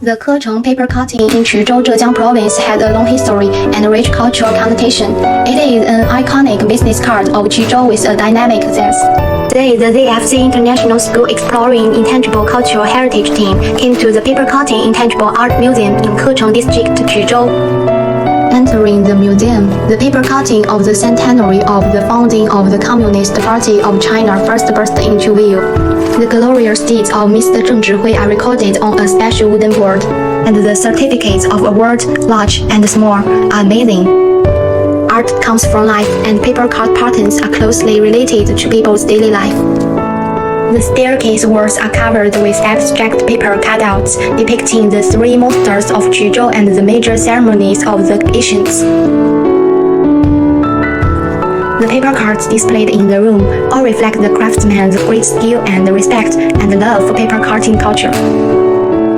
The Kecheng paper cutting in Quzhou, Zhejiang province has a long history and rich cultural connotation. It is an iconic business card of Quzhou with a dynamic zest. Today, the ZFC International School Exploring Intangible Cultural Heritage team came to the Paper Cutting Intangible Art Museum in Kecheng District, Quzhou. Entering the museum, the paper cutting of the centenary of the founding of the Communist Party of China first burst into view. The glorious deeds of Mr. Zheng Zhihui are recorded on a special wooden board, and the certificates of award, large and small, are amazing. Art comes from life, and paper cut patterns are closely related to people's daily life. The staircase walls are covered with abstract paper cutouts depicting the three monsters of Quzhou and the major ceremonies of the ancients. The paper cards displayed in the room all reflect the craftsman's great skill and respect and love for paper cutting culture.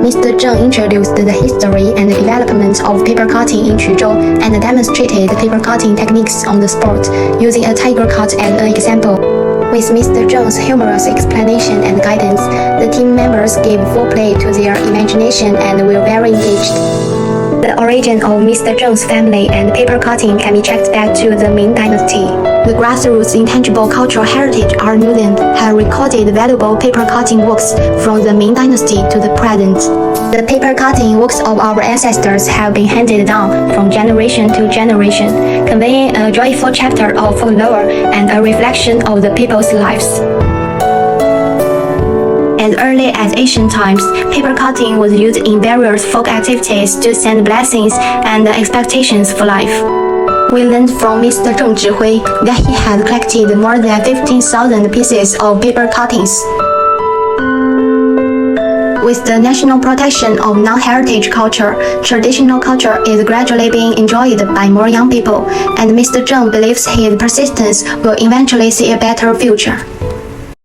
Mr. Zheng introduced the history and development of paper cutting in Quzhou and demonstrated paper cutting techniques on the spot, using a tiger cut as an example. With Mr. Zheng's humorous explanation and guidance, the team members gave full play to their imagination and were very engaged. The origin of Mr. Zheng's family and paper cutting can be tracked back to the Ming Dynasty. The grassroots Intangible Cultural Heritage Art Museum has recorded valuable paper cutting works from the Ming Dynasty to the present. The paper cutting works of our ancestors have been handed down from generation to generation, conveying a joyful chapter of folklore and a reflection of the people's lives. As early as ancient times, paper cutting was used in various folk activities to send blessings and expectations for life. We learned from Mr. Zheng Zhihui that he had collected more than 15,000 pieces of paper cuttings. With the national protection of non-heritage culture, traditional culture is gradually being enjoyed by more young people, and Mr. Zheng believes his persistence will eventually see a better future.